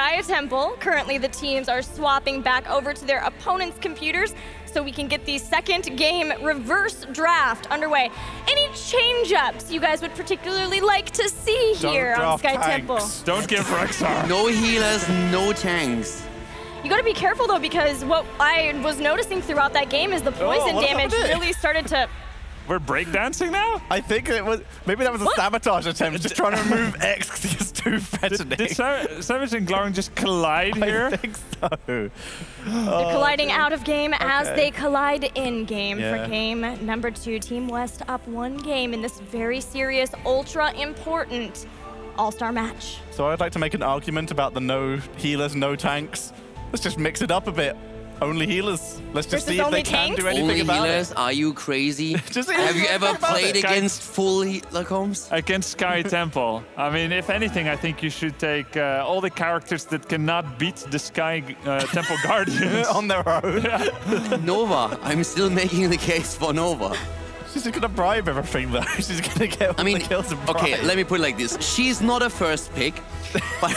Sky Temple. Currently, the teams are swapping back over to their opponent's computers so we can get the second game reverse draft underway. Any change-ups you guys would particularly like to see here on Sky Temple? Don't give Rexar. No healers, no tanks. You gotta be careful though, because what I was noticing throughout that game is the poison damage really started to... We're breakdancing now? I think it was, maybe that was a sabotage attempt, just trying to remove X because he was too threatening. Did Savage and Glowing just collide here? I think so. They're colliding out of game as they collide in game for game number 2. Team West up 1 game in this very serious, ultra important all-star match. So I'd like to make an argument about the no healers, no tanks. Let's just mix it up a bit. Only healers. Let's just see if they can do anything about it. Only healers? Are you crazy? Have you ever played against full healer comps? Against Sky Temple. I mean, if anything, I think you should take all the characters that cannot beat the Sky Temple Guardians. On their own. Yeah. Nova. I'm still making the case for Nova. She's just gonna bribe everything though. She's gonna get all the kills and bribe. Okay, let me put it like this. She's not a first pick, but,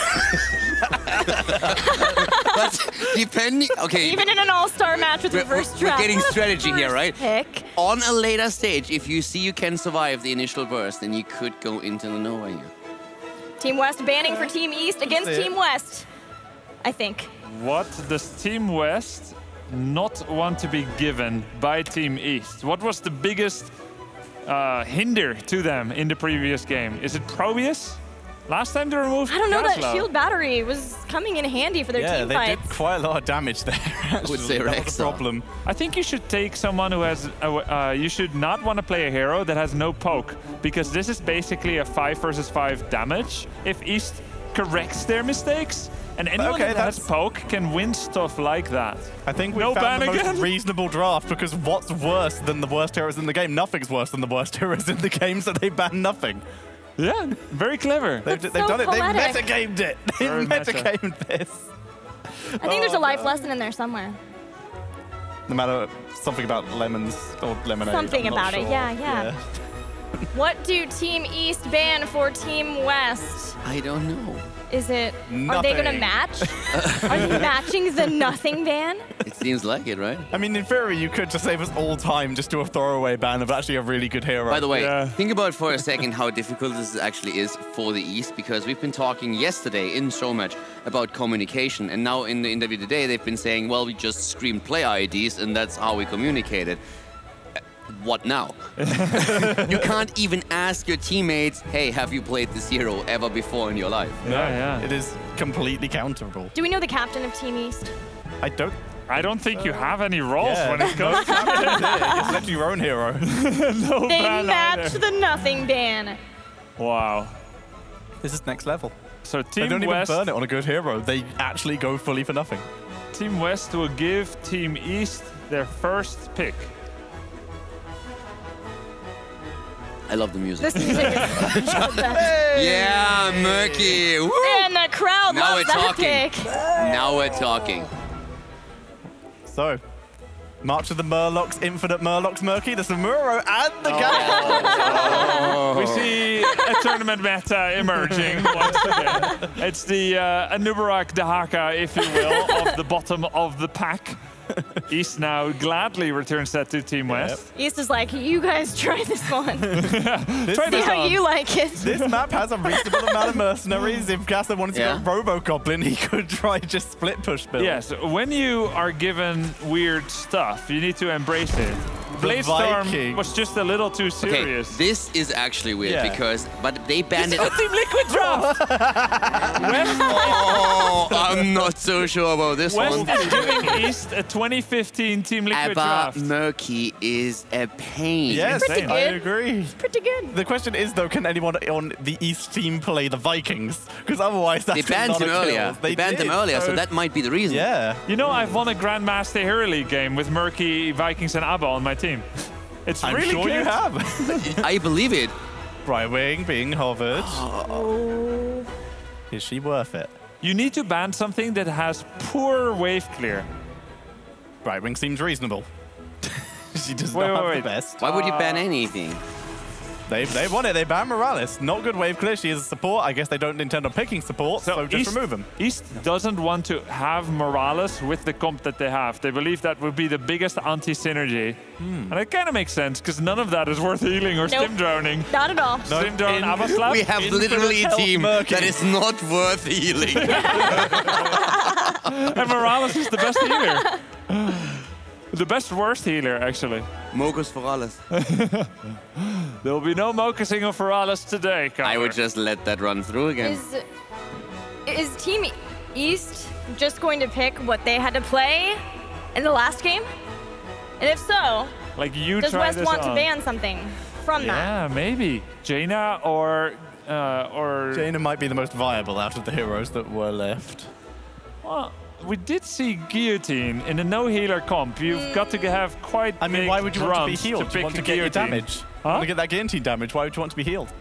but depending, okay. Even in an all-star match with reverse draft. We're getting strategy here, right? Pick. On a later stage, if you see you can survive the initial burst, then you could go into the Nova here. Team West banning for Team East against Team West, I think. What does Team West not want to be given by Team East? What was the biggest hinder to them in the previous game? Is it Probius? Last time they removed I don't know, Gaslow. That shield battery was coming in handy for their team fights. Yeah, they did quite a lot of damage there. I would say that was a problem. I think you should take someone who has... you should not want to play a hero that has no poke, because this is basically a 5 versus 5 damage. If East corrects their mistakes, and anyone that has poke can win stuff like that. I think we found the most reasonable draft, because what's worse than the worst heroes in the game? Nothing's worse than the worst heroes in the game, so they ban nothing. Yeah, very clever. They've done it. They've metagamed it. They've metagamed this. I think there's a life lesson in there somewhere. No matter something about lemons or lemonade. Something about it, yeah. What do Team East ban for Team West? I don't know. Is it... Nothing. Are they going to match? Are they matching the nothing ban? It seems like it, right? I mean, in theory, you could just save us all time, just do a throwaway ban of actually a really good hero. By the way, think about for a second how difficult this actually is for the East, because we've been talking yesterday in show match about communication, and now in the interview today, they've been saying, well, we just screamed player IDs, and that's how we communicated. What now? You can't even ask your teammates, hey, have you played this hero ever before in your life? Yeah. It is completely counterable. Do we know the captain of Team East? I don't think you have any roles when it comes to Just let your own hero. No they ban match either. the nothing ban. Wow. This is next level. So Team They don't West, even burn it on a good hero. They actually go fully for nothing. Team West will give Team East their first pick. I love the music. This music is Yeah, Murky. Woo! And the crowd loves that pick. Now we're talking. So, March of the Murlocs, Infinite Murlocs, Murky, the Samuro, and the Galaxy. We see a tournament meta emerging once again. It's the Anubarak Dahaka, if you will, of the bottom of the pack. East now gladly returns that to Team West. East is like, you guys try this one. Try See how you like it. This map has a reasonable amount of mercenaries. If Gasser wanted to go Robo-Goblin, he could try just split push build. Yes, when you are given weird stuff, you need to embrace it. Bladestorm was just a little too serious. Okay, this is actually weird because, but they banned it. Team Liquid draft. Oh, I'm not so sure about this one. West is giving East a 2015 Team Liquid draft. Murky is a pain. Yes, pretty good. I agree. Pretty good. The question is, though, can anyone on the East team play the Vikings? Because otherwise, that's they banned him earlier. They banned them earlier, so that might be the reason. Yeah. You know, I've won a Grandmaster Hero League game with Murky, Vikings, and Abba on my team. It's I'm really sure good. you have. I believe it. Brightwing being hovered. Is she worth it? You need to ban something that has poor wave clear. Brightwing seems reasonable. She does not have the best. Why would you ban anything? They won it. They banned Morales. Not good wave clear. She is a support. I guess they don't intend on picking support, so just remove him. East doesn't want to have Morales with the comp that they have. They believe that would be the biggest anti-synergy. And it kind of makes sense, because none of that is worth healing or stim droning. Not at all. Stim drone, Abba slap. We have literally a team that is not worth healing. And Morales is the best healer. The best worst healer, actually. Mokus Morales. There will be no Mocusing of Morales today, Connor. I would just let that run through again. Is Team East just going to pick what they had to play in the last game? And if so, like you does West want to ban something from that? Yeah, maybe. Jaina or Jaina might be the most viable out of the heroes that were left. Well, we did see Guillotine in a no-healer comp. You've got to have quite I mean, why would you want to be healed? You want to get your damage. Huh? You want to get that guillotine damage. Why would you want to be healed?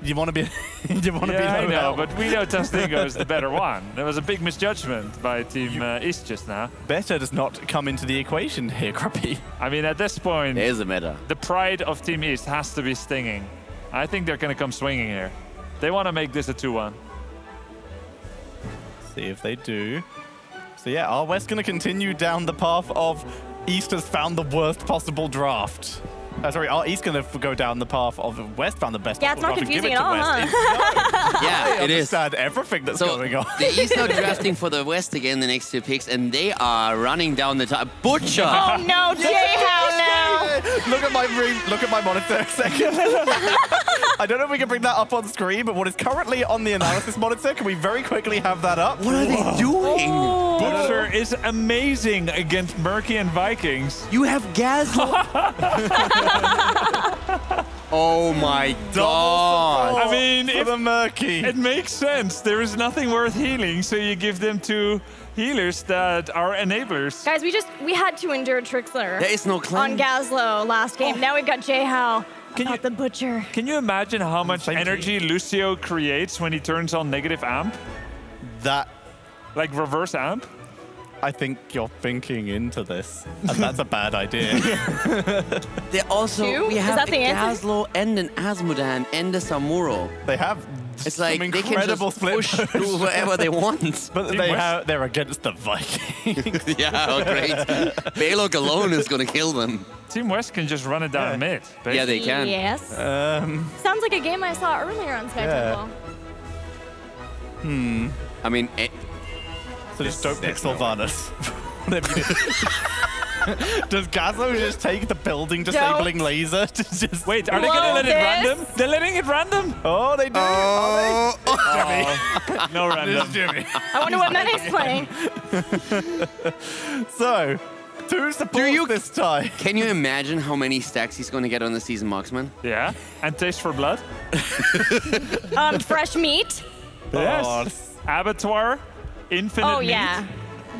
You want to be you want to be I low know, health. but we know Tastingo is the better one. There was a big misjudgment by Team East just now. Better does not come into the equation here, Crappy. I mean, at this point, There's a meta. the pride of Team East has to be stinging. I think they're going to come swinging here. They want to make this a 2-1. See if they do. So yeah, are West going to continue down the path of East has found the worst possible draft? Sorry, are East going to go down the path of West found the best Yeah, it's possible not draft and give confusing it at to all, West? huh? Yeah, I it is. understand everything that's So going on. the East now drafting for the West again the next 2 picks, and they are running down the top. Butcher! Oh no, Jay, how now? Look at my monitor a second. I don't know if we can bring that up on screen, but what is currently on the analysis monitor, can we very quickly have that up? What are they doing? Butcher is amazing against Murky and Vikings. You have Gazlo. Oh my god. I mean, For the Murky. it makes sense. There is nothing worth healing, so you give them to healers that are enablers. Guys, we had to endure Trixler There is no claim. on Gazlo last game. Now we've got Jay Howe about the Butcher. Can you imagine how much Same energy Lucio creates when he turns on negative amp? That, Like reverse amp? I think you're thinking into this, and that's a bad idea. They also Two? we Is have that a the answer? Gazlo and an Asmodan and a Samuro. They have It's some like they can incredible just split push through wherever they want. But Team West. they're against the Vikings. Yeah, oh, great. Balog alone is gonna kill them. Team West can just run it down mid. Yeah, they can. Yes. Sounds like a game I saw earlier on Sky Yeah. Temple. I mean, So just don't pick Sylvanas. Whatever you do. Does Gazlo just take the building disabling laser to just... Wait, are they gonna let it This? random? They're letting it random? Oh, they do. Are Oh, no they? random. Jimmy. I wonder what Mene's playing. So, 2 supports this time. can you imagine how many stacks he's gonna get on the season, Marksman? Yeah, and taste for blood. Fresh meat. Yes. Abattoir, infinite Oh meat. yeah.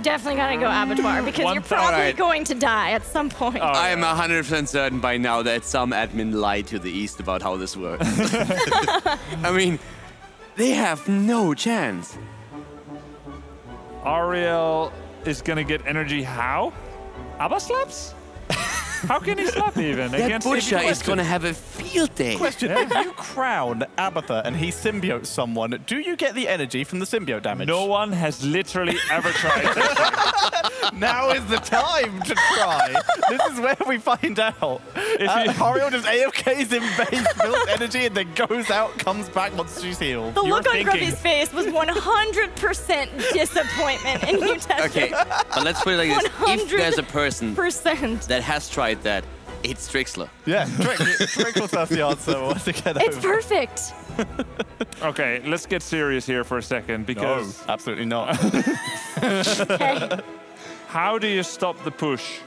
Definitely gotta go abattoir because you're 1,000. probably Alright. going to die at some point. Oh. I am 100% certain by now that some admin lied to the East about how this works. I mean, they have no chance. Ariel is gonna get energy how? Abba slaps? How can he slap even? That Against Butcher Iggy is gonna have a field day. Question, if you crown Abatha and he symbiotes someone, do you get the energy from the symbiote damage? No one has literally ever tried this. Now is the time to try. This is where we find out. Ariel just AFKs in base, builds energy, and then goes out, comes back once she's healed. The You're look on thinking- Grumpy's face was 100% disappointment, and you tested Okay, but let's put it like this. If there's a person 100%. that has tried that, it's Trixler. Yeah, Trickle us the answer once again. It's perfect. Okay, let's get serious here for a second No, because absolutely not. Okay. how do you stop the push?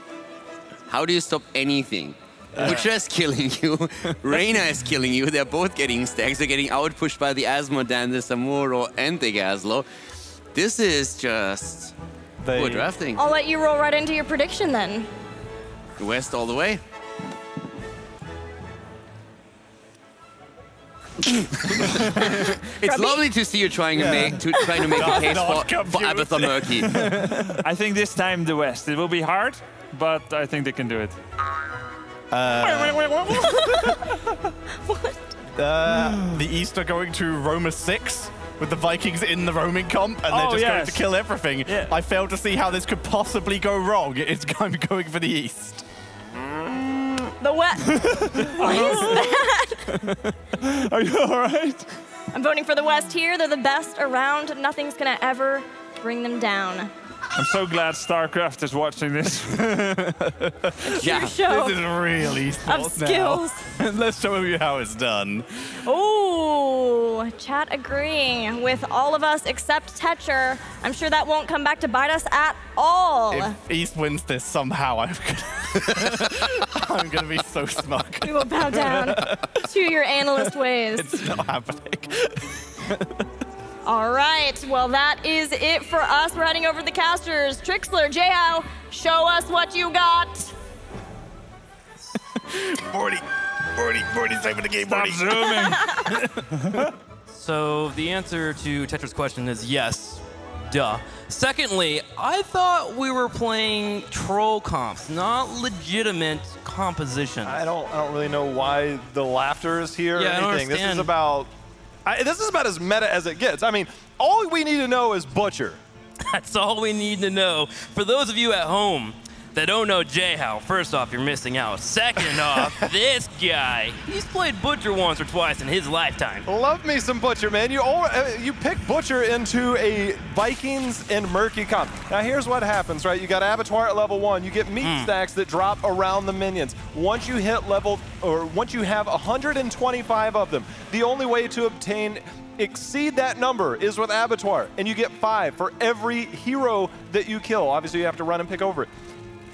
How do you stop anything? Butcher is killing you. Reyna is killing you. They're both getting stacks. They're getting outpushed by the Asmodan, the Samuro, and the Gazlo. This is just poor drafting. I'll let you roll right into your prediction then. West all the way. It's lovely to see you trying to make a case not for confused. Abatha Murky. I think this time the West. It will be hard, but I think they can do it. The East are going to Roma 6 with the Vikings in the roaming comp, and they're just going to kill everything. Yeah. I fail to see how this could possibly go wrong. I'm going for the East. The West. What is that? Are you all right? I'm voting for the West here. They're the best around. Nothing's going to ever bring them down. I'm so glad StarCraft is watching this. Yeah. Show This is really sports skills. now. Let's show you how it's done. Ooh, chat agreeing with all of us except Tetcher. I'm sure that won't come back to bite us at all. If East wins this somehow, I'm gonna be so smug. We will bow down to your analyst ways. It's not happening. All right, well, that is it for us. We're heading over to the casters. Trixler, J-How, show us what you got. 40, saving the game, Stop 40. zooming. So the answer to Tetra's question is yes. Duh. Secondly, I thought we were playing troll comps, not legitimate compositions. I don't really know why the laughter is here or Yeah, I don't anything. This is understand. about as meta as it gets. I mean, all we need to know is Butcher. That's all we need to know. For those of you at home that don't know J-How, first off, you're missing out. Second off, this guy, he's played Butcher once or twice in his lifetime. Love me some Butcher, man. You pick Butcher into a Vikings and Murky comp. Now here's what happens, right? You got Abattoir at level 1. You get meat stacks that drop around the minions. Once you hit once you have 125 of them, the only way to exceed that number is with Abattoir, and you get 5 for every hero that you kill. Obviously, you have to run and pick over it.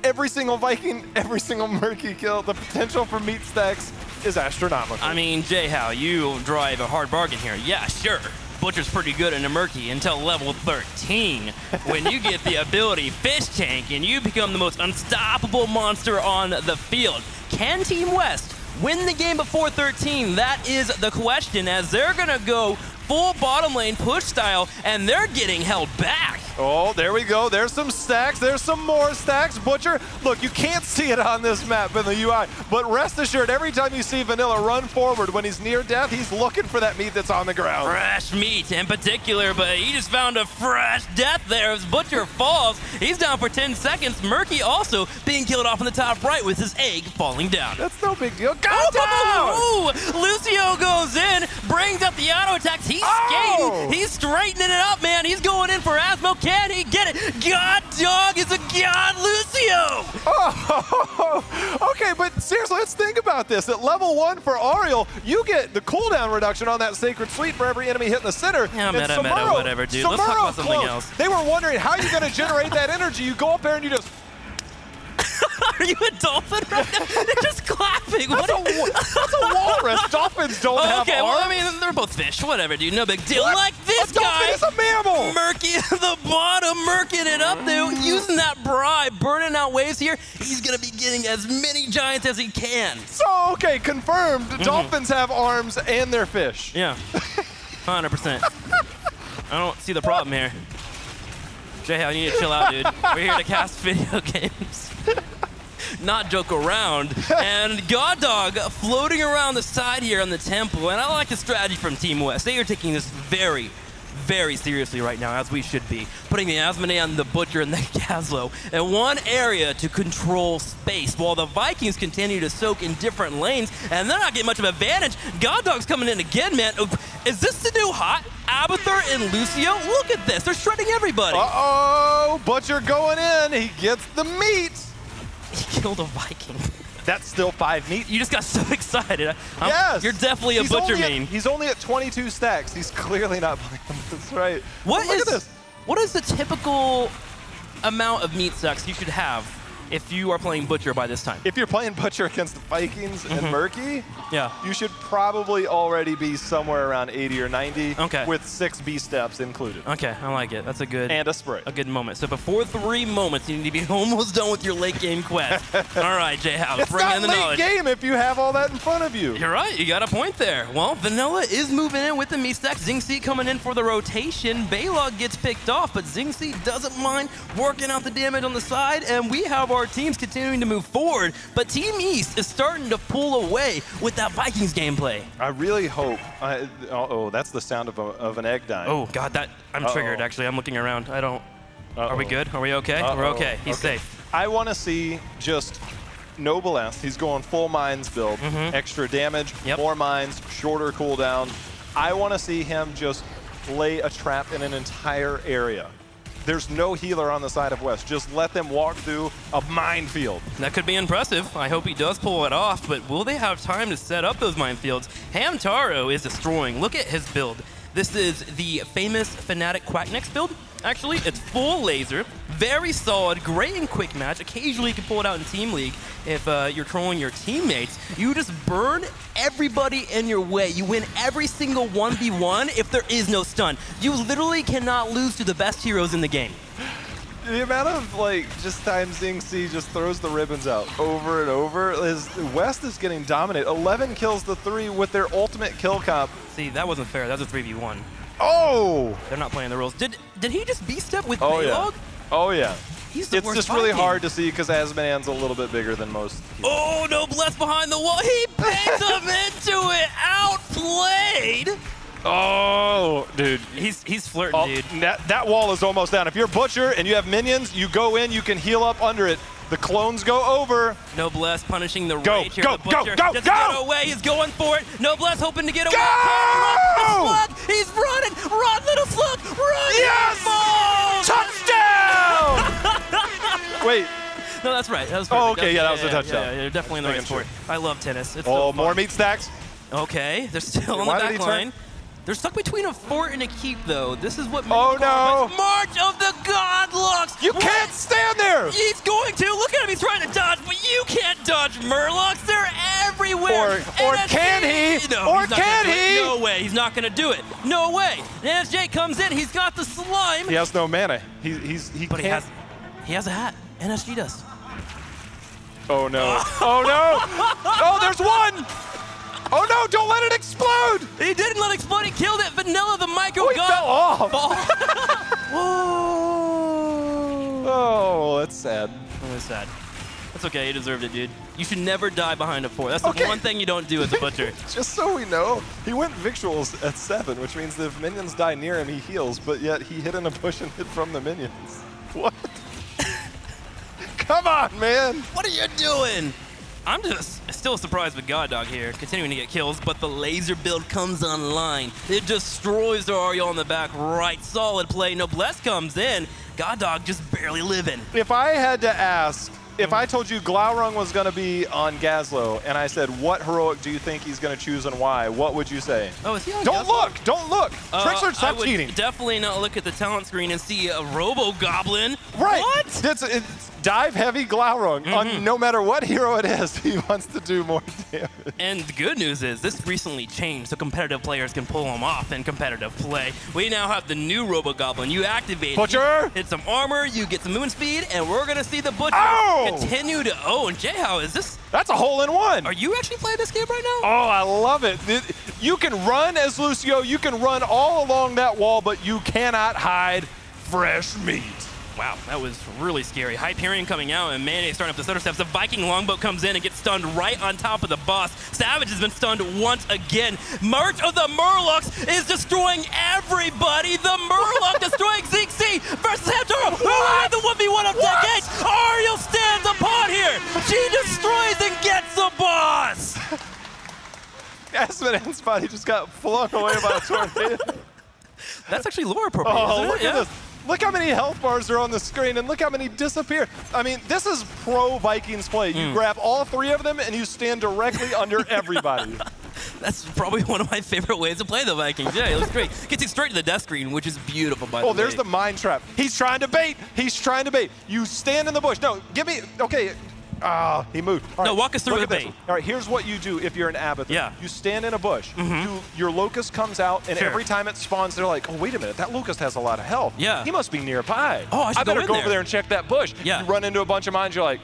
Every single Viking, every single Murky kill, the potential for meat stacks is astronomical. I mean, J-How, you drive a hard bargain here. Yeah, sure. Butcher's pretty good in a Murky until level 13, when you get the ability Fish Tank and you become the most unstoppable monster on the field. Can Team West win the game before 13? That is the question, as they're gonna go full bottom lane push style, and they're getting held back. Oh, there we go. There's some stacks. There's some more stacks. Butcher, look, you can't see it on this map in the UI, but rest assured, every time you see Vanilla run forward when he's near death, he's looking for that meat that's on the ground. Fresh meat in particular, but he just found a fresh death there as Butcher falls. He's down for 10 seconds. Murky also being killed off in the top right with his egg falling down. That's no big deal. Go down! Ooh, Lucio goes in, brings up the auto attacks. He's skating. He's straightening it up, man. He's going in for Asmo. Can he get it? God dog is a god, Lucio! Oh, okay, but seriously, let's think about this. At level 1 for Ariel, you get the cooldown reduction on that Sacred Suite for every enemy hit in the center. Yeah, And meta, whatever, dude. Let's talk about something else. They were wondering how you're going to generate that energy. You go up there and you just... Are you a dolphin right now? They're just clapping. That's a walrus. Dolphins don't have Okay, arms. well, I mean, they're both fish. Whatever, dude. No big deal. What? Like this A guy. dolphin is a mammal. Murky at the bottom, murking it up, dude. Using that bribe, burning out waves here. He's going to be getting as many giants as he can. So, okay, confirmed. Dolphins have arms and they're fish. Yeah, 100%. I don't see the problem here. J-How, you need to chill out, dude. We're here to cast video games. Not joke around. And God Dog floating around the side here on the temple. And I like the strategy from Team West. They are taking this very, very seriously right now, as we should be. Putting the Asmodee and the Butcher and the Gazlo in one area to control space, while the Vikings continue to soak in different lanes, and they're not getting much of an advantage. God Dog's coming in again, man. Is this the new hot? Abathur and Lucio? Look at this. They're shredding everybody. Uh-oh, Butcher going in. He gets the meat. He killed a Viking. That's still 5 meat. You just got so excited. Yes. You're definitely a He's Butcher only at- main. He's only at 22 stacks. He's clearly not playing them. That's right. What Look is at this. What is the typical amount of meat stacks you should have if you are playing Butcher by this time? If you're playing Butcher against the Vikings and Murky, Yeah. you should probably already be somewhere around 80 or 90 Okay. with 6 B steps included. Okay, I like it. That's a good And a spray. a good moment. So before 3 moments, you need to be almost done with your late game quest. All right, J-How, It's bring not in the late knowledge. game if you have all that in front of you. You're right, you got a point there. Well, Vanilla is moving in with the meat stack. Xingxi coming in for the rotation. Baylog gets picked off, but Xingxi doesn't mind working out the damage on the side, and we have our teams continuing to move forward, but Team East is starting to pull away with that Vikings gameplay. I really hope. Oh, that's the sound of an egg dying. Oh, God, that I'm triggered, actually. I'm looking around. I don't. Are we good? Are we okay? We're okay. He's safe. I want to see just Noblesse. He's going full mines build. Extra damage, more mines, shorter cooldown. I want to see him just lay a trap in an entire area. There's no healer on the side of West. Just let them walk through a minefield. That could be impressive. I hope he does pull it off, but will they have time to set up those minefields? Hamtaro is destroying. Look at his build. This is the famous Fnatic Quacknix build. Actually, it's full laser, very solid, great in quick match. Occasionally you can pull it out in Team League if you're trolling your teammates. You just burn everybody in your way. You win every single 1v1 if there is no stun. You literally cannot lose to the best heroes in the game. The amount of just times Xingzi just throws the ribbons out over and over is West is getting dominated. 11 kills to 3 with their ultimate kill comp. See, that wasn't fair. That was a 3v1. Oh! They're not playing the rules. Did he just B-step with Yeah. Baylog? Oh, yeah. He's the it's worst just really Viking. hard to see because Asman's a little bit bigger than most. Oh, Noblesse behind the wall. He bangs him into it. Outplayed. Oh, dude. He's flirting, dude. That wall is almost down. If you're Butcher and you have minions, you go in, you can heal up under it. The clones go over. Noblesse punishing the Go, rage here. go, The Butcher go, doesn't go! get away. He's going for it. Noblesse hoping to get away. Go! Slug. He's running. Run, little Slug. Run. Yes! Balls! Touchdown! Wait. No, that's right. That was Oh, perfect. okay, yeah, that was a touchdown. Yeah, you're definitely in the right sport. I love tennis. It's Oh, so more fun. meat stacks. Okay, they're still on the Why did back he turn? line. They're stuck between a fort and a keep, though. This is what Oh, no. March of the Godlocks. You can't stand there. He's going to. Look at him. He's trying to dodge, but you can't dodge Murlocs. They're everywhere. Or NSJ can he? No, Or he's not can gonna do it. he? No way. He's not going to do it. No way. NSJ comes in. He's got the slime. He has no mana. He But can't. he has a hat. NSG does. Oh, no. Oh, no. Oh, there's one. Oh, no. Don't let it explode. He didn't let it explode. He killed it. Vanilla the micro Oh, he gun. fell off. Whoa. Oh, that's sad. That was sad. That's okay. You deserved it, dude. You should never die behind a fort. That's the one thing you don't do as a butcher. Just so we know, he went victuals at 7, which means that if minions die near him, he heals, but yet he hid in a bush and hid from the minions. What? Come on, man. What are you doing? I'm just still surprised with God Dog here, continuing to get kills, but the laser build comes online. It destroys their Ariel on the back right. Solid play. Noblesse comes in. God Dog just barely living. If I had to ask, if I told you Glaurung was going to be on Gazlo, and I said, what heroic do you think he's going to choose and why, what would you say? Oh, is he on Don't Gazlo? look! Don't look! Trickster, I stop would cheating! definitely not look at the talent screen and see a Robo Goblin. Right! What? It's dive heavy Glaurung. On no matter what hero it is, he wants to do more damage. And the good news is this recently changed so competitive players can pull him off in competitive play. We now have the new Robo Goblin. You activate Butcher! hit some armor, you get some movement speed, and we're gonna see the Butcher Ow! continue to. Oh, and Jayhow, is this? That's a hole-in-one! Are you actually playing this game right now? Oh, I love it. You can run as Lucio, you can run all along that wall, but you cannot hide fresh meat. Wow, that was really scary. Hyperion coming out and Mayday starting up the stutter steps. The Viking longboat comes in and gets stunned right on top of the boss. Savage has been stunned once again. March of the Murlocs is destroying everybody. The Murloc destroying ZXC versus Hamtaro. The 1v1 of decades. Ariel stands upon here. She destroys and gets the boss. Asman's body just got flung away by a tornado. That's actually lore appropriate, Oh, isn't it? look at this. Look how many health bars are on the screen, and look how many disappear. I mean, this is pro Vikings play. You grab all 3 of them, and you stand directly under everybody. That's probably one of my favorite ways to play the Vikings. Yeah, it looks great. Gets you straight to the death screen, which is beautiful, by the way. Oh, there's the mine trap. He's trying to bait. He's trying to bait. You stand in the bush. No, give me. Okay. Ah, he moved. All No, right, walk us through look the at this. bait. All right, here's what you do if you're an Abathur. Yeah. You stand in a bush. Your locust comes out, and Sure. every time it spawns, they're like, oh, wait a minute. That locust has a lot of health. Yeah. He must be nearby. Oh, I should go better in go there. over there and check that bush. Yeah. You run into a bunch of mines. You're like,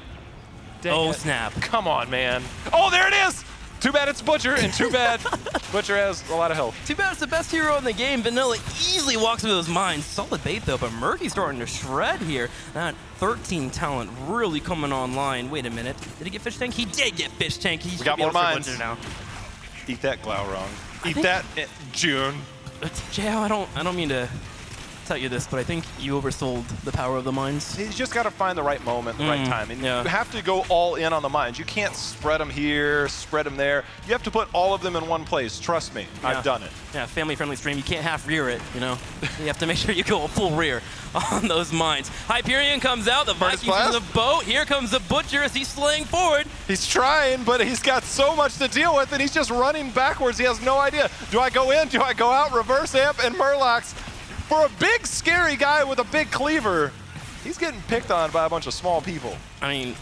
dang Oh, it. snap. Come on, man. Oh, there it is. Too bad it's Butcher, and too bad Butcher has a lot of health. Too bad it's the best hero in the game. Vanilla easily walks into those mines. Solid bait, though, but Murky's starting to shred here. That 13 talent really coming online. Wait a minute. Did he get Fish Tank? He did get Fish Tank. We got more mines. Now. Eat that, Glaurung. Eat that, June. JL, I don't mean to tell you this, but I think you oversold the power of the mines. You just got to find the right moment, the right time. And you have to go all in on the mines. You can't spread them here, spread them there. You have to put all of them in one place. Trust me, I've done it. Yeah, family-friendly stream. You can't half rear it, you know? You have to make sure you go a full rear on those mines. Hyperion comes out. The Vikings in the boat. Here comes the Butcher as he's slaying forward. He's trying, but he's got so much to deal with, and he's just running backwards. He has no idea. Do I go in? Do I go out? Reverse amp and Murlocs. For a big, scary guy with a big cleaver, he's getting picked on by a bunch of small people. I mean,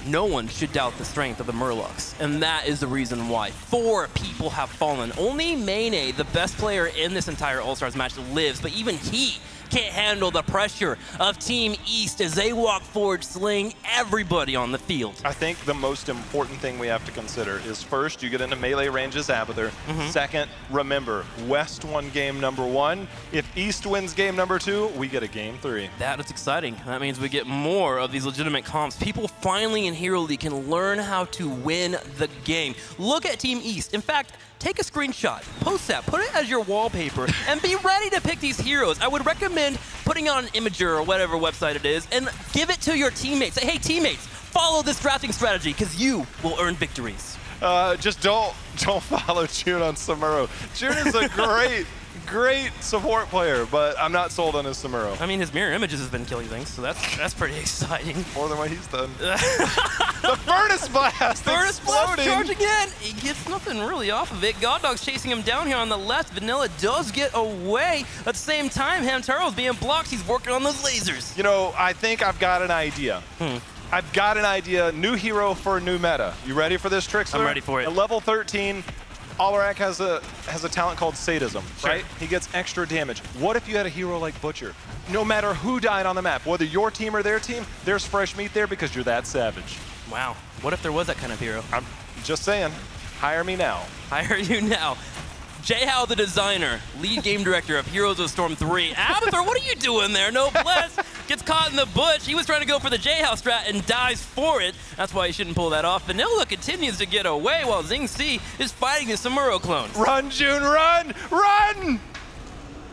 no one should doubt the strength of the Murlocs, and that is the reason why. 4 people have fallen. Only Mayne, the best player in this entire All-Stars match, lives, but even he can't handle the pressure of Team East as they walk forward, slaying everybody on the field. I think the most important thing we have to consider is first, you get into melee range as Abathur. Second, remember, West won game number 1. If East wins game number 2, we get a game 3. That is exciting. That means we get more of these legitimate comps. People finally in Hero League can learn how to win the game. Look at Team East. In fact, take a screenshot, post that, put it as your wallpaper, and be ready to pick these heroes. I would recommend putting on an Imager or whatever website it is and give it to your teammates. Say, hey, teammates, follow this drafting strategy because you will earn victories. Just don't follow June on Samuro. June is a great support player, but I'm not sold on his Samuro. I mean, his mirror images has been killing things, so that's pretty exciting. More than what he's done. The Furnace Blast! Furnace Blast charging in! He gets nothing really off of it. God Dog's chasing him down here on the left. Vanilla does get away. At the same time, Hamtaro's being blocked. He's working on those lasers. You know, I think I've got an idea. I've got an idea. New hero for new meta. You ready for this, Trixler? I'm ready for it. At level 13, Alarak has a talent called Sadism, right? He gets extra damage. What if you had a hero like Butcher? No matter who died on the map, whether your team or their team, there's fresh meat there because you're that savage. Wow. What if there was that kind of hero? I'm just saying, hire me now. Hire you now. J-How, the designer, lead game director of Heroes of Storm 3. Abathur, what are you doing there? No bless. Gets caught in the bush. He was trying to go for the J-How strat and dies for it. That's why he shouldn't pull that off. Vanilla continues to get away while Zing C is fighting the Samuro clones. Run, June, run! Run!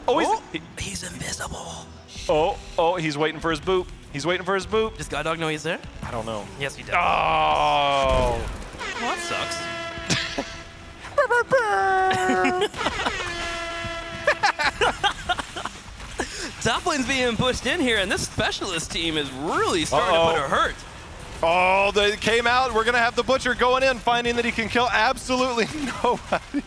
Oh, he's invisible. Oh, he's waiting for his boop. He's waiting for his boop. Does God Dog know he's there? I don't know. Yes, he does. Oh! Well, that sucks. Top lane's being pushed in here, and this specialist team is really starting to put a hurt. Oh, they came out. We're going to have the Butcher going in, finding that he can kill absolutely nobody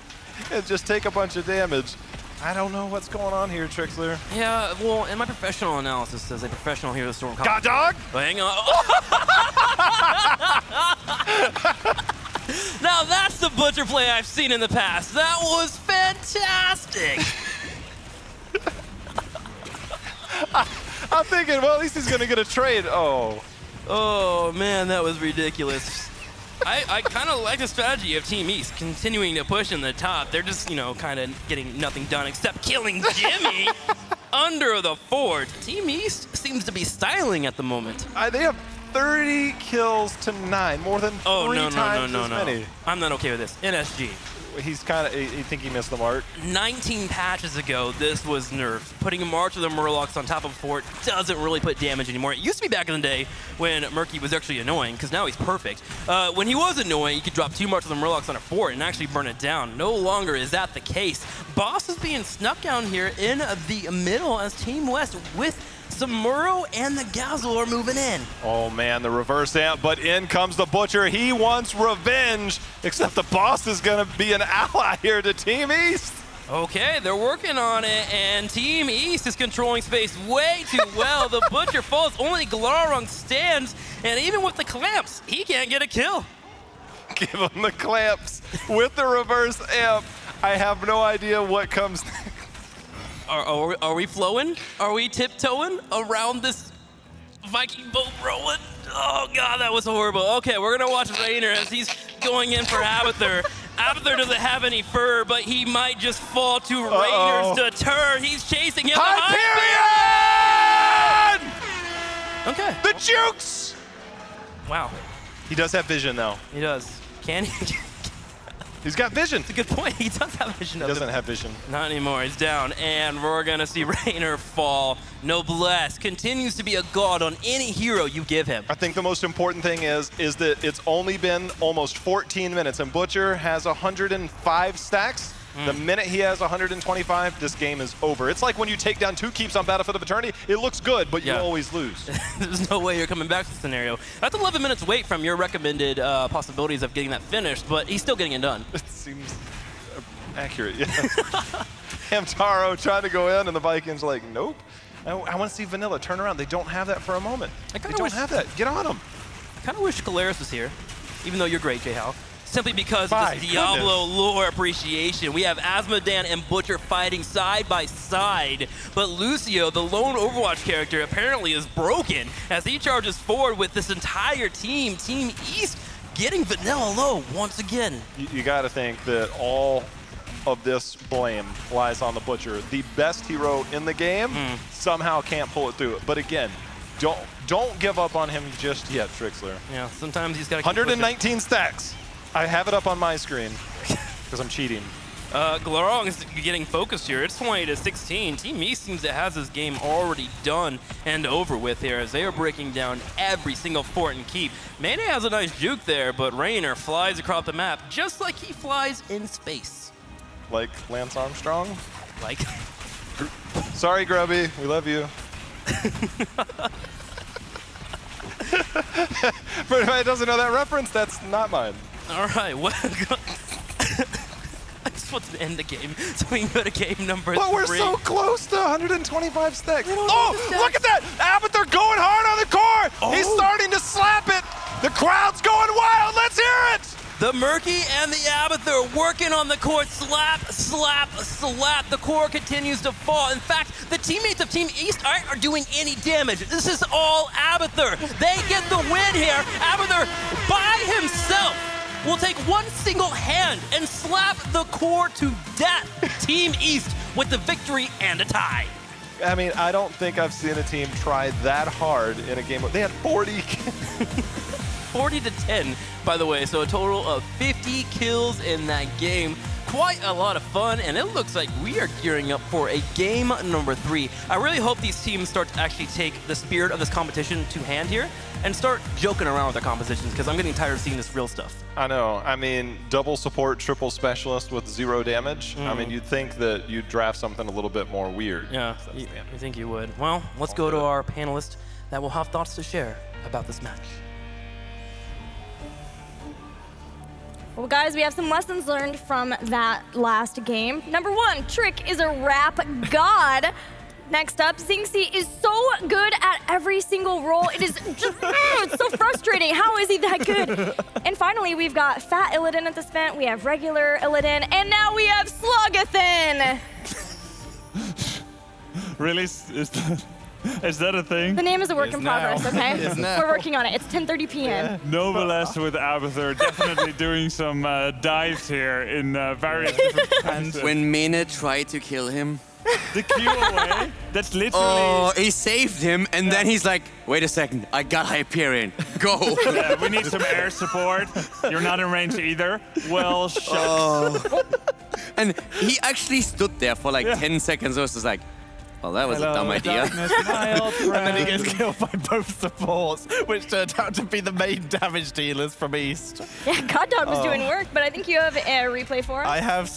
and just take a bunch of damage. I don't know what's going on here, Trixler. Yeah, well, in my professional analysis as a professional Hero Storm God Dog? But hang on. Now that's the Butcher play I've seen in the past. That was fantastic. I'm thinking, well, at least he's going to get a trade. Oh, man, that was ridiculous. I kind of like the strategy of Team East continuing to push in the top. They're just, you know, kind of getting nothing done except killing Jimmy under the fort. Team East seems to be styling at the moment. They have 30 kills to 9, more than three times as many. I'm not okay with this. NSG. He's kind of, you think he missed the mark? 19 patches ago, this was nerfed. Putting a March of the Murlocs on top of a fort doesn't really put damage anymore. It used to be back in the day when Murky was actually annoying, because now he's perfect. When he was annoying, you could drop 2 March of the Murlocs on a fort and actually burn it down. No longer is that the case. Boss is being snuck down here in the middle as Team West with Samuro and the Gazzle are moving in. Oh man, the reverse amp, but in comes the Butcher. He wants revenge, except the boss is gonna be an ally here to Team East. Okay, they're working on it, and Team East is controlling space way too well. The Butcher falls, only Glaurung stands, and even with the clamps, he can't get a kill. Give him the clamps with the reverse amp. I have no idea what comes next. Are we flowing? Are we tiptoeing around this Viking boat rolling? Oh God, that was horrible. Okay, we're gonna watch Rainer as he's going in for Abathur. Abathur doesn't have any fur, but he might just fall to Rainer's deter. He's chasing him. Hyperion! Okay. The jukes! Wow. He does have vision, though. He does. Can he? He's got vision. That's a good point. He does have vision. He doesn't have vision. Not anymore. He's down. And we're going to see Rainer fall. Noblesse continues to be a god on any hero you give him. I think the most important thing is that it's only been almost 14 minutes, and Butcher has 105 stacks. The minute he has 125, this game is over. It's like when you take down 2 keeps on Battlefield of Eternity. It looks good, but you always lose. There's no way you're coming back to the scenario. That's 11 minutes wait from your recommended possibilities of getting that finished, but he's still getting it done. It seems accurate, yeah. Hamtaro trying to go in, and the Vikings are like, nope. I want to see Vanilla turn around. They don't have that for a moment. They don't have that. Get on them. I kind of wish Kalaris was here, even though you're great, J-Hal. Simply because of this Diablo lore appreciation. We have Asmodan and Butcher fighting side by side, but Lucio, the lone Overwatch character, apparently is broken as he charges forward with this entire team, Team East, getting Vanilla low once again. You got to think that all of this blame lies on the Butcher. The best hero in the game somehow can't pull it through. But again, don't give up on him just yet, Trixler. Yeah, sometimes he's got to keep 119 stacks. I have it up on my screen because I'm cheating. Glorong is getting focused here. It's 20-16. Team East seems to have this game already done and over with here as they are breaking down every single fort and keep. Mane has a nice juke there, but Rainer flies across the map just like he flies in space. Like Lance Armstrong? Like. Sorry, Grubby. We love you. For anybody who doesn't know that reference, that's not mine. All right, well, I just wanted to end the game, so we can go to game number 3. But we're so close to 125 stacks. Oh, look at that! Abathur going hard on the core! He's starting to slap it! The crowd's going wild! Let's hear it! The Murky and the Abathur working on the core. Slap, slap, slap. The core continues to fall. In fact, the teammates of Team East aren't doing any damage. This is all Abathur. They get the win here. Abathur, by himself, will take one single hand and slap the core to death. Team East with the victory and a tie. I mean, I don't think I've seen a team try that hard in a game. They had 40 40-10, by the way, so a total of 50 kills in that game. Quite a lot of fun, and it looks like we are gearing up for a game number 3. I really hope these teams start to actually take the spirit of this competition to hand here and start joking around with their compositions, because I'm getting tired of seeing this real stuff. I know. I mean, double support, triple specialist with 0 damage. I mean, you'd think that you'd draft something a little bit more weird. Yeah, you think you would. Well, let's go to our panelists that will have thoughts to share about this match. Well, guys, we have some lessons learned from that last game. Number 1, Trick is a rap god. Next up, Xingxi is so good at every single role. It is just, it's so frustrating. How is he that good? And finally, we've got Fat Illidan at this event. We have regular Illidan, and now we have Sluggathan. Really? Is that a thing? The name is a work in progress, okay? Is now. We're working on it. It's 10:30 p.m. Noblesse with Abathur, definitely doing some dives here in various different places. When Mene tried to kill him. The Q away, that's literally... Oh, he saved him, and then he's like, wait a second, I got Hyperion. Go. Yeah, we need some air support. You're not in range either. Well, shucks. And he actually stood there for like 10 seconds. I was just like, well, that was a dumb idea. And then he gets killed by both supports, which turned out to be the main damage dealers from East. Yeah, God Dog was doing work, but I think you have a replay for us. I have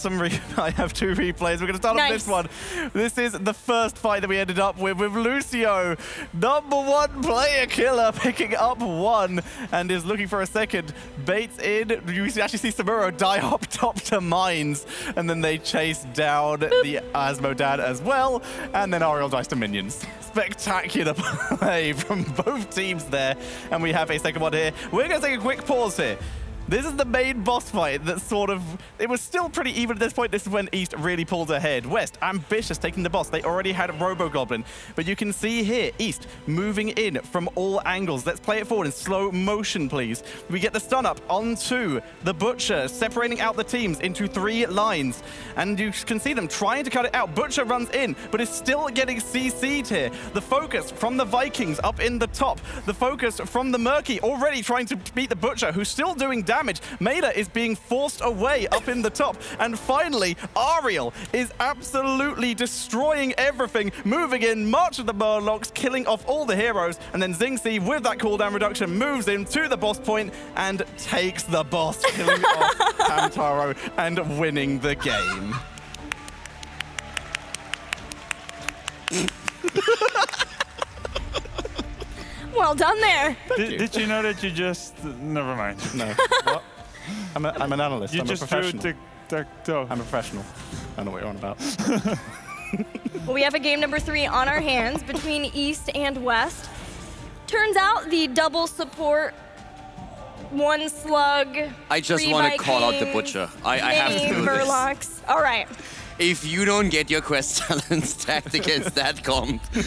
I have 2 replays. We're going to start on this one. This is the first fight that we ended up with Lucio, #1 player killer, picking up 1 and is looking for a second. Baits in. You actually see Samuro die up top to mines, and then they chase down the Asmodan as well, and then Ariel dies to minions. Spectacular play from both teams there, and we have a second one here. We're going to take a quick pause here. This is the main boss fight that sort of, it was still pretty even at this point. This is when East really pulled ahead. West, ambitious, taking the boss. They already had Robo-Goblin, but you can see here, East moving in from all angles. Let's play it forward in slow motion, please. We get the stun up onto the Butcher, separating out the teams into 3 lines, and you can see them trying to cut it out. Butcher runs in, but is still getting CC'd here. The focus from the Vikings up in the top. The focus from the Murky already trying to beat the Butcher, who's still doing damage. Maida is being forced away up in the top. And finally, Ariel is absolutely destroying everything, moving in, marching the Murlocs, killing off all the heroes, and then Xingzi, with that cooldown reduction, moves in to the boss point and takes the boss, killing off Hamtaro and winning the game. Well done there. Did you know that you just... Never mind. No. What? I'm an analyst. You I'm just a professional. threw tic-tac-toe. I'm a professional. I know what you're on about. Well, we have a game number 3 on our hands between East and West. Turns out the double support, 1 slug. I just want to call out the Butcher. I have to do Murlocs. All right. If you don't get your quest talent stacked against that comp, you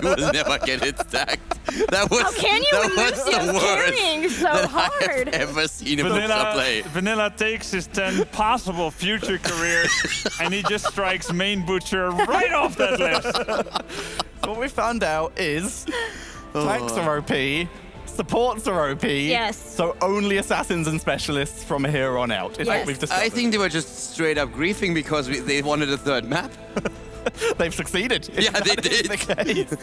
will never get it stacked. That was, How can you when Lucio's carrying so that hard? I have ever seen a Butcher play. Vanilla takes his 10 possible future careers and he just strikes main Butcher right off that list. What we found out is tanks are OP, supports are OP. Yes. So only assassins and specialists from here on out. It's like we've discovered. I think they were just straight up griefing because they wanted a 3rd map. They've succeeded. Yeah, they did. The case.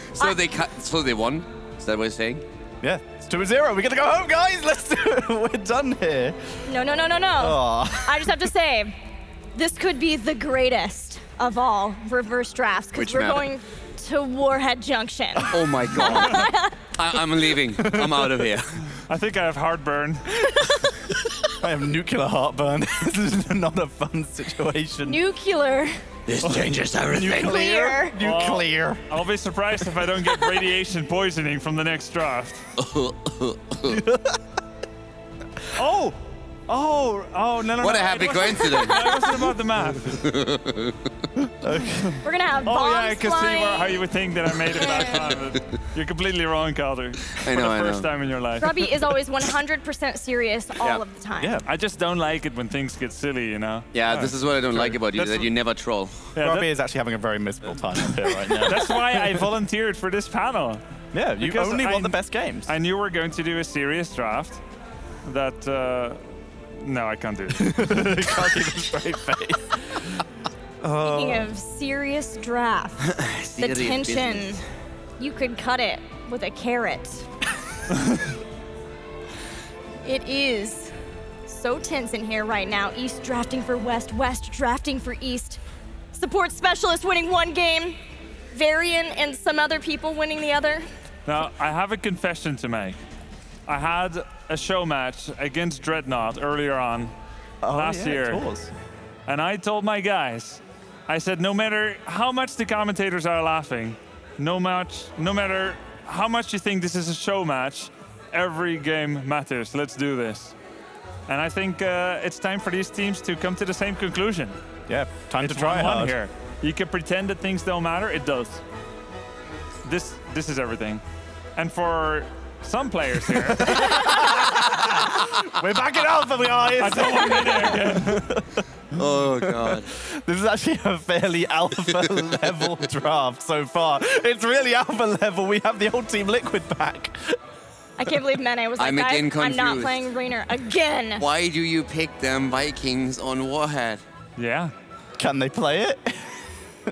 So they won. Is that what you're saying? Yeah, it's 2-0. We get to go home, guys. Let's do it. We're done here. No. Oh. I just have to say, this could be the greatest of all reverse drafts because we're going to Warhead Junction. Oh my god. I'm leaving. I'm out of here. I think I have heartburn. I have nuclear heartburn. This is not a fun situation. Nuclear. This changes everything. Nuclear. Nuclear. I'll be surprised if I don't get radiation poisoning from the next draft. No. What a happy coincidence. It wasn't about the map. We're going to have bombs Oh, yeah, I can see flying. how you would think that I made it back on. But you're completely wrong, Calder. I know, For the first time in your life. Grubby is always 100% serious all of the time. Yeah. I just don't like it when things get silly, you know? Yeah, this is what I don't like about you, That's that you never troll. Yeah, Robbie is actually having a very miserable time up here right now. that's why I volunteered for this panel. Yeah, you Because only I- want the best games. I knew we were going to do a serious draft. That, no, I can't do it. You can't keep a straight face. Speaking of serious draft, the Serious tension, business. you could cut it with a carrot. It is so tense in here right now. East drafting for West, West drafting for East. Support specialist winning 1 game, Varian and some other people winning the other. Now, I have a confession to make. I had a show match against Dreadnought earlier on last year. And I told my guys, I said, no matter how much the commentators are laughing, no matter how much you think this is a show match, every game matters. Let's do this. And I think it's time for these teams to come to the same conclusion. Yeah, time to It's try 1-1 hard. here. You can pretend that things don't matter. It does. This is everything. And for some players here, We're back in Alpha, guys. I don't want to be there again. Oh god. This is actually a fairly alpha level draft so far. It's really alpha level. We have the old Team Liquid back. I can't believe Mene was like, I'm guys, again I'm not confused. playing Rainer again. Why do you pick them Vikings on Warhead? Yeah. Can they play it?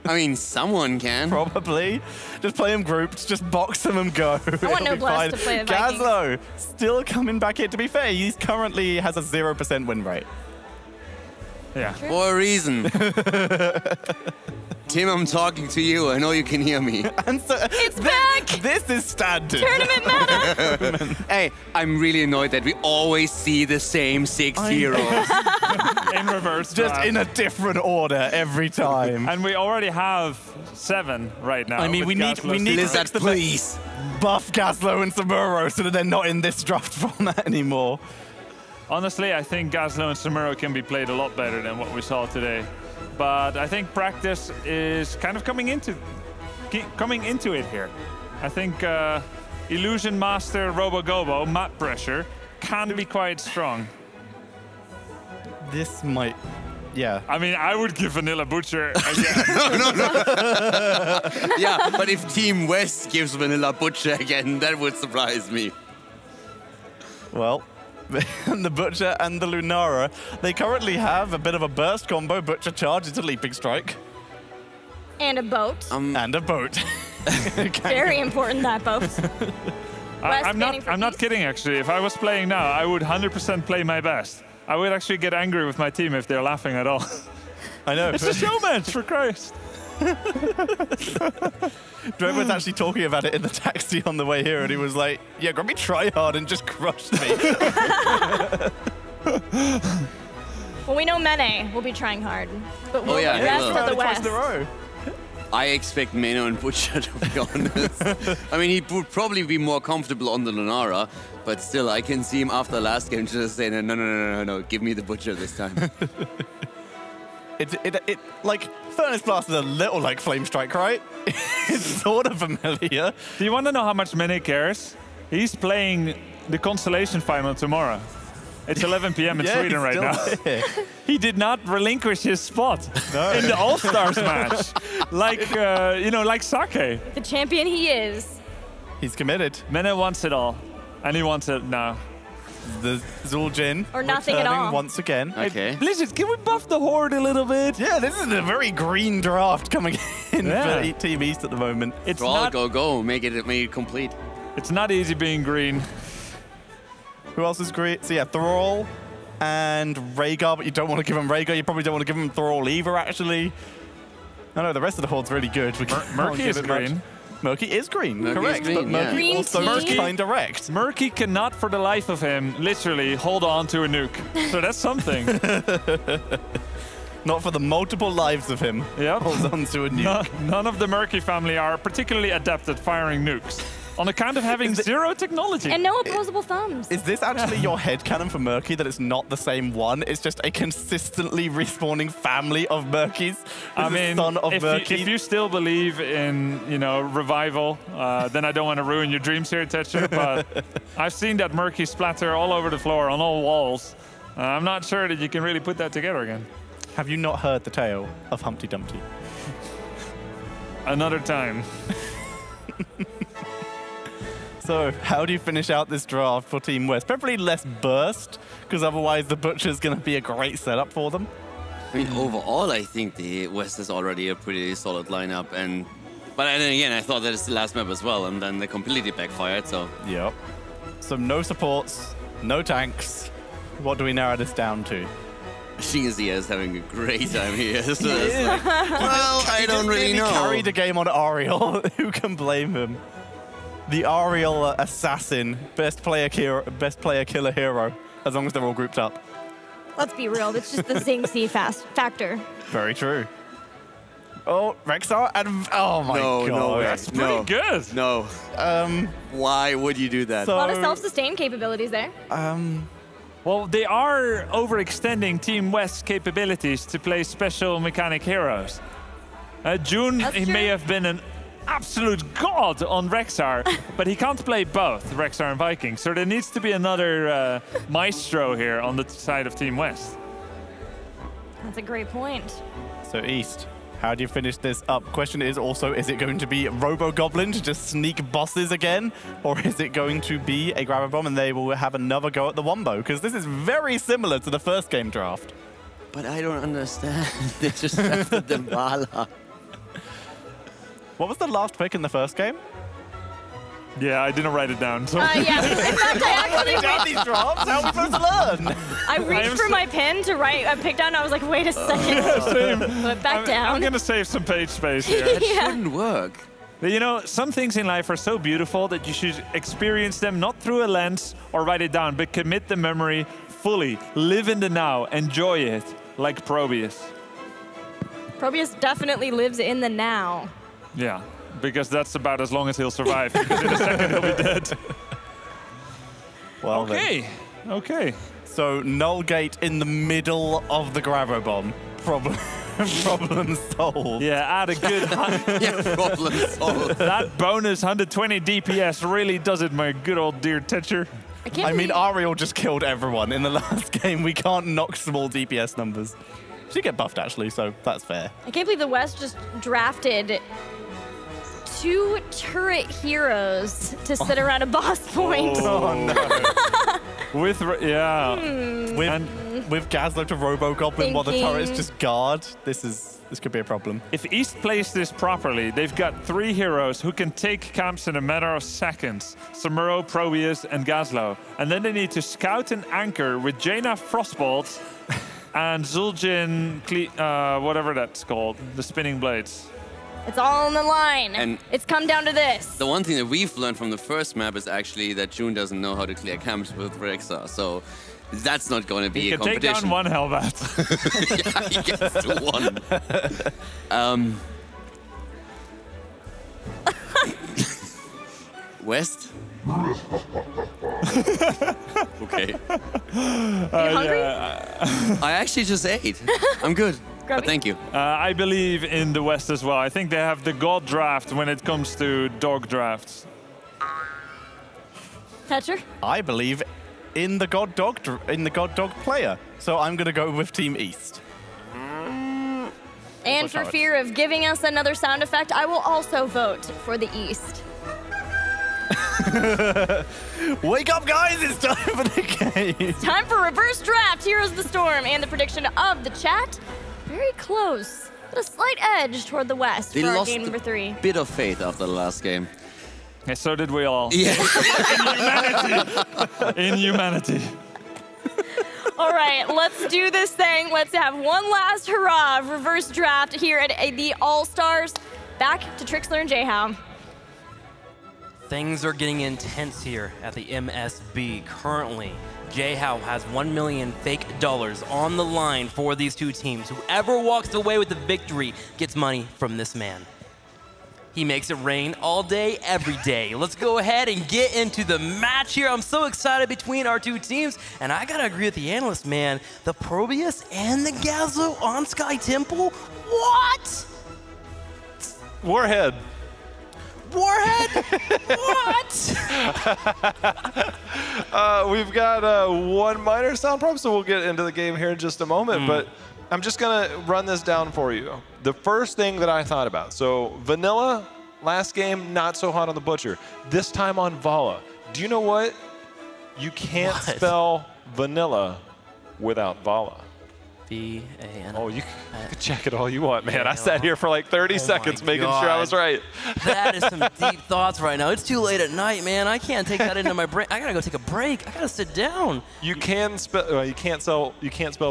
I mean, someone can. Probably. Just play them grouped, just box them and go. I want It'll be Noblesse fine. to play the Vikings. Gazlo still coming back here. To be fair, he currently has a 0% win rate. Yeah. For a reason. Tim, I'm talking to you. I know you can hear me. And so It's back! This is standard. Tournament meta! Hey, I'm really annoyed that we always see the same 6 heroes. In reverse. Just draft. in a different order every time. And we already have 7 right now. I mean, with we need Gaslos. to Lizard, fix the please. buff Gazlo and Samuro so that they're not in this draft format anymore. Honestly, I think Gazlo and Samuro can be played a lot better than what we saw today. But I think practice is kind of coming into it here. I think Illusion Master Robogobo, map pressure, can be quite strong. This might... Yeah. I mean, I would give Vanilla Butcher again. No. Yeah, but if Team West gives Vanilla Butcher again, that would surprise me. Well, the Butcher and the Lunara, they currently have a bit of a burst combo. Butcher charges a Leaping Strike. And a boat. And a boat. Very important, that boat. I'm not kidding, actually. If I was playing now, I would 100% play my best. I would actually get angry with my team if they're laughing at all. I know. It's a showmatch, for Christ. Dre was actually talking about it in the taxi on the way here, and he was like, yeah, Grubby try hard and just crushed me. Well, we know Mene will be trying hard. But Oh, yeah, the rest he will. of the Twice in West. a row. I expect Meno and Butcher, to be honest. I mean, he would probably be more comfortable on the Lunara, but still, I can see him after the last game just saying, no, give me the Butcher this time. It like, Furnace Blast is a little like Flame Strike, right? It's sort of familiar. Do you want to know how much Mene cares? He's playing the Constellation Final tomorrow. It's 11 p.m. in Yeah, Sweden he's right now. still here. He did not relinquish his spot in the All-Stars match. Like, like Sake. The champion he is. He's committed. Mene wants it all. And he wants it now. The Zul'jin Or nothing at returning all. once again. Okay. Blizzard, can we buff the Horde a little bit? Yeah, this is a very green draft coming in Yeah. for Team East at the moment. It's Brawl, not, go, make it complete. it's not easy being green. Who else is green? So yeah, Thrall and Rhaegar, but you don't want to give him Rhaegar. You probably don't want to give him Thrall either, actually. No, the rest of the Horde's really good. We can't Murky give is it much. green. Murky is green, Murky is correct. green, but Murky yeah. also Green is team. kind of wrecked. Murky cannot, for the life of him, literally hold on to a nuke. So that's something. Not for the multiple lives of him. Yep. Holds on to a nuke. None of the Murky family are particularly adept at firing nukes. On account of having zero technology. And no opposable thumbs. Is this actually your headcanon for Murky, that it's not the same one? It's just a consistently respawning family of Murkies? I The mean, son of if Murky? you still believe in, revival, then I don't want to ruin your dreams here, Tetcher, but I've seen that Murky splatter all over the floor, on all walls. I'm not sure that you can really put that together again. Have you not heard the tale of Humpty Dumpty? Another time. So, how do you finish out this draft for Team West? Preferably less burst, because otherwise the Butcher's going to be a great setup for them. I mean, overall, I think the West is already a pretty solid lineup. But then again, I thought that it's the last map as well, and then they completely backfired, so... Yep. So no supports, no tanks. What do we narrow this down to? Shingazia is having a great time here. So it's like, well, I don't really know. He carried a game on Ariel. Who can blame him? The Ariel assassin, best player killer hero, as long as they're all grouped up. Let's be real, it's just the Zingxi factor. Very true. Oh, Rexar and oh my No, god. no way. That's pretty good. No. Why would you do that? A lot of self-sustain capabilities there. Well, they are overextending Team West's capabilities to play special mechanic heroes. June, That's he true. may have been an absolute god on Rexar, but he can't play both Rexar and Viking. So there needs to be another maestro here on the side of Team West. That's a great point. So East, how do you finish this up? Question is also, is it going to be Robo Goblin to just sneak bosses again? Or is it going to be a Grabber Bomb and they will have another go at the Wombo? Because this is very similar to the first game draft. But I don't understand. They just drafted the Vala. What was the last pick in the first game? Yeah, I didn't write it down. So Yeah, in fact, I actually Down these drafts? How are we supposed to learn? I reached for my pen to write a pick down. I was like, wait a second. same. Put back down. I'm going to save some page space here. Yeah. Wouldn't work. But some things in life are so beautiful that you should experience them not through a lens or write it down, but commit the memory fully. Live in the now. Enjoy it, like Probius. Probius definitely lives in the now. Yeah, because that's about as long as he'll survive, because in a second he'll be dead. Well, then. Okay. So null gate in the middle of the Gravo bomb. Problem solved. Yeah, add a good... Yeah, problem solved. That bonus 120 DPS really does it, my good old dear Tetcher. I mean, Ariel just killed everyone in the last game. We can't knock small DPS numbers. She get buffed, actually, so that's fair. I can't believe the West just drafted 2 turret heroes to sit around a boss point. Oh, no. With Gazlo to Robo-Goblin while the turrets just guard, this could be a problem. If East plays this properly, they've got 3 heroes who can take camps in a matter of seconds. Samuro, Probius, and Gazlo. And then they need to scout and anchor with Jaina Frostbolt and Zul'jin, whatever that's called, the spinning blades. It's all on the line. And it's come down to this. The one thing that we've learned from the first map is actually that June doesn't know how to clear camps with Rexar. So that's not going to be a competition. He can take down 1 Hellbat. Yeah, he gets to 1. West? Okay. Are you hungry? I actually just ate. I'm good. But thank you. I believe in the West as well. I think they have the God draft when it comes to dog drafts. Thatcher? I believe in the God Dog player. So I'm going to go with Team East. And for fear of giving us another sound effect, I will also vote for the East. Wake up, guys! It's time for the game. It's time for reverse draft. Heroes of the Storm, and the prediction of the chat. Very close, but a slight edge toward the West for our game number 3. Bit of faith after the last game. Yeah, so did we all. Yeah. In humanity. All right, let's do this thing. Let's have one last hurrah of reverse draft here at the All-Stars. Back to Trixler and Jayhow. Things are getting intense here at the MSB currently. Jayhow has $1 million fake dollars on the line for these 2 teams. Whoever walks away with the victory gets money from this man. He makes it rain all day, every day. Let's go ahead and get into the match here. I'm so excited between our 2 teams, and I gotta agree with the analyst, man. The Probius and the Gazlo on Sky Temple? What? Warhead. Warhead? What? We've got 1 minor sound problem, so we'll get into the game here in just a moment. But I'm just going to run this down for you. The first thing that I thought about, so Vanilla, last game, not so hot on the Butcher. This time on Vala. Do you know what? You can't spell vanilla without Vala. V-A-N. Oh, you can check it all you want, man. I sat here for like 30 seconds making sure I was right. That is some deep thoughts right now. It's too late at night, man. I can't take that into my brain. I gotta go take a break. I gotta sit down. You can spell. You can't spell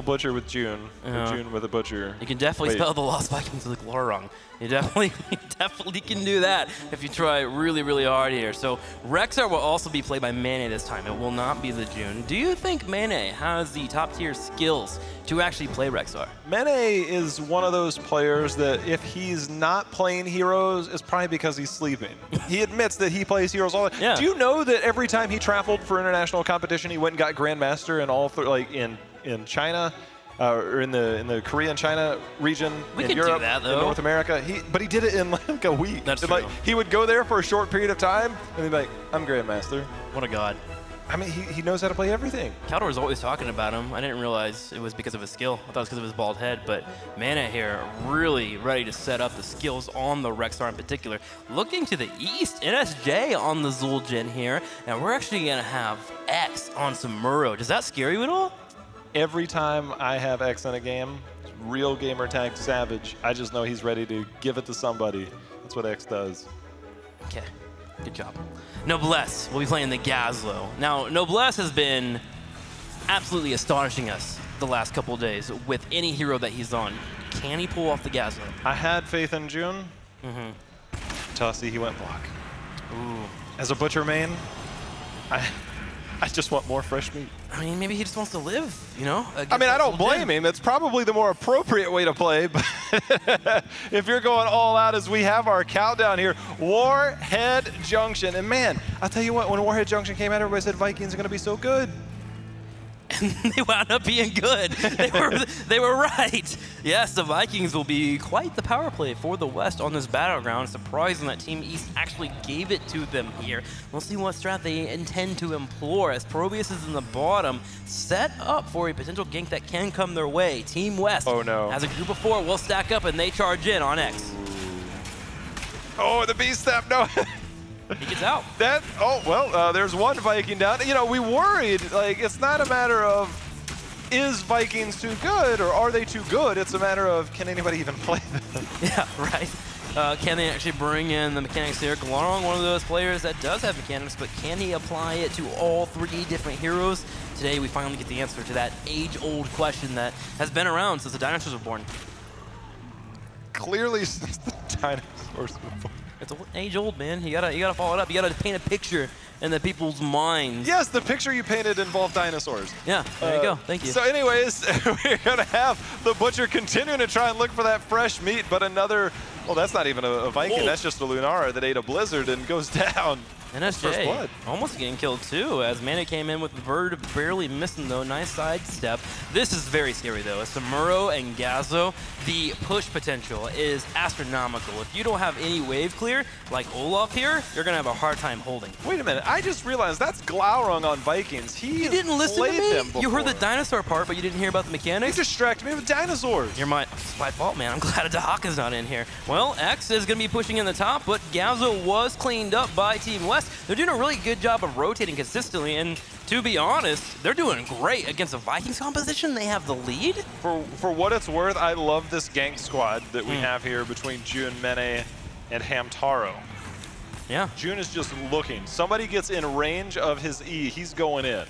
Butcher with June. Or June with a Butcher. You can definitely spell the Lost Vikings with Glora wrong. You definitely can do that if you try really, really hard here. So Rexar will also be played by Mane this time. It will not be the June. Do you think Mane has the top tier skills to actually play Rexar? Mane is one of those players that if he's not playing heroes, it's probably because he's sleeping. He admits that he plays heroes all the time. Yeah. Do you know that every time he traveled for international competition, he went and got Grandmaster in all like in China? Or in the Korea and China region, in Europe, do that, though. in North America. But he did it in like a week. That's and true. Like, he would go there for a short period of time, and he'd be like, I'm Grandmaster. What a god. I mean, he knows how to play everything. Caldor was always talking about him. I didn't realize it was because of his skill. I thought it was because of his bald head, but Mana here really ready to set up the skills on the Rexar in particular. Looking to the east, NSJ on the Zul'jin here, and we're actually gonna have X on Samuro. Does that scare you at all? Every time I have X in a game, real gamer tag Savage, I just know he's ready to give it to somebody. That's what X does. Okay, good job. Noblesse will be playing the Gazlo. Now, Noblesse has been absolutely astonishing us the last couple of days with any hero that he's on. Can he pull off the Gazlo? I had faith in June. Tossy, he went block. Ooh. As a Butcher main, I just want more fresh meat. I mean, maybe he just wants to live, you know? I mean, I don't blame him. That's probably the more appropriate way to play. But if you're going all out as we have our countdown here, Warhead Junction. And man, I'll tell you what, when Warhead Junction came out, everybody said Vikings are going to be so good. and they wound up being good. They were right. Yes, the Vikings will be quite the power play for the West on this battleground. Surprising that Team East actually gave it to them here. We'll see what strat they intend to employ as Probius is in the bottom, set up for a potential gank that can come their way. Team West, as a group of 4, will stack up and they charge in on X. Oh, the beast step, no. He gets out. There's one Viking down. You know, we worried, like, it's not a matter of is Vikings too good or are they too good? It's a matter of can anybody even play them? Yeah, right. Can they actually bring in the mechanics here? Glorong, one of those players that does have mechanics, but can he apply it to all 3 different heroes? Today we finally get the answer to that age-old question that has been around since the dinosaurs were born. Clearly since the dinosaurs were born. It's age-old, man. You gotta follow it up. You gotta paint a picture in the people's minds. Yes, the picture you painted involved dinosaurs. Yeah, there you go. Thank you. So anyways, we're gonna have the Butcher continuing to try and look for that fresh meat, but another, well, that's not even a Viking. That's just a Lunara that ate a blizzard and goes down. NSJ almost getting killed too, as Mana came in with the bird barely missing though. Nice sidestep. This is very scary though. As Samuro and Gazo, the push potential is astronomical. If you don't have any wave clear, like Olaf here, you're gonna have a hard time holding. Wait a minute, I just realized that's Glaurung on Vikings. You didn't listen to me? You heard the dinosaur part, but you didn't hear about the mechanics? You distracted me with dinosaurs. It's my fault, man. I'm glad Dahaka's not in here. Well, X is gonna be pushing in the top, but Gazo was cleaned up by Team West. They're doing a really good job of rotating consistently, and to be honest, they're doing great against a Vikings composition. They have the lead. For what it's worth, I love this gank squad that we have here between June, Mene, and Hamtaro. Yeah. June is just looking. Somebody gets in range of his E, he's going in.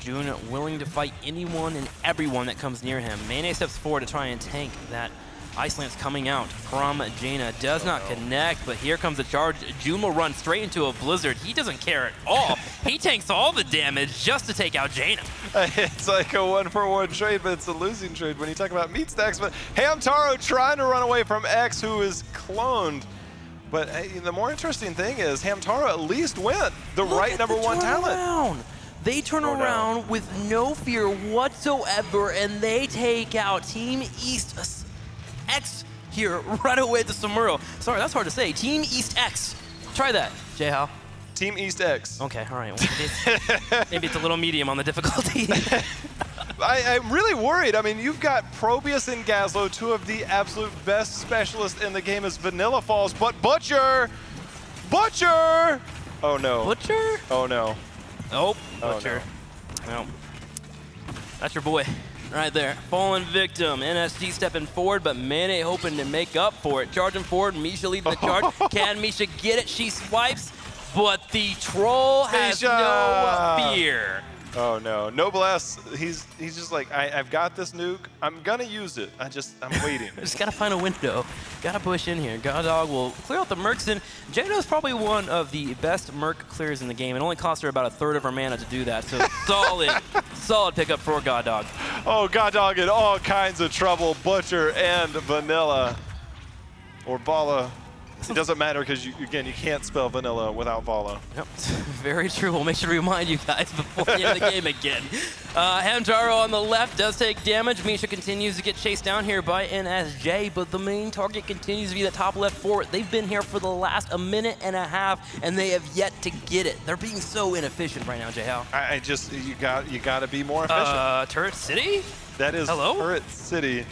June willing to fight anyone and everyone that comes near him. Mene steps forward to try and tank that Ice Lance coming out from Jaina. Does not connect, but here comes the charge. June will run straight into a blizzard. He doesn't care at all. He tanks all the damage just to take out Jaina. It's like a 1-for-1 trade, but it's a losing trade when you talk about meat stacks. But Hamtaro trying to run away from X, who is cloned. But the more interesting thing is Hamtaro at least went the right number 1 talent. They turn around with no fear whatsoever, and they take out Team East X here right away at the Samuro. Sorry, that's hard to say. Team East X. Try that, J-How. Team East X. Okay, all right. Well, maybe it's a little medium on the difficulty. I'm really worried. I mean, you've got Probius and Gazlo, 2 of the absolute best specialists in the game as Vanilla falls, but Butcher! Butcher! Oh no. Butcher? Oh no. Oh, Butcher. No. Well, that's your boy. Right there, fallen victim. NSG stepping forward, but Mene hoping to make up for it. Charging forward, Misha leading the charge. Can Misha get it? She swipes, but the troll has no fear. Oh no, Noblesse, he's just like, I've got this nuke, I'm gonna use it, I'm waiting. Just gotta find a window, gotta push in here. Goddog will clear out the mercs, and Jaina is probably one of the best merc clears in the game. It only cost her about 1/3 of her mana to do that, so solid pickup for Goddog. Oh, Goddog in all kinds of trouble, Butcher and Vanilla, or Bala. It doesn't matter because, again, you can't spell vanilla without Vala. Yep, very true. We'll make sure to remind you guys before the end of the game again. Hamtaro on the left does take damage. Misha continues to get chased down here by NSJ, but the main target continues to be the top left forward. They've been here for the last 1.5 minutes, and they have yet to get it. They're being so inefficient right now, J-How. You got to be more efficient. Turret City? That is Turret City.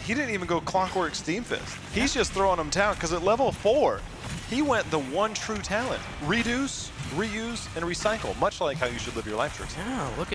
He didn't even go Clockwork Steam Fist. He's just throwing them down because at level 4, he went the one true talent. Reduce, reuse, and recycle, much like how you should live your life, Trixie. Yeah, look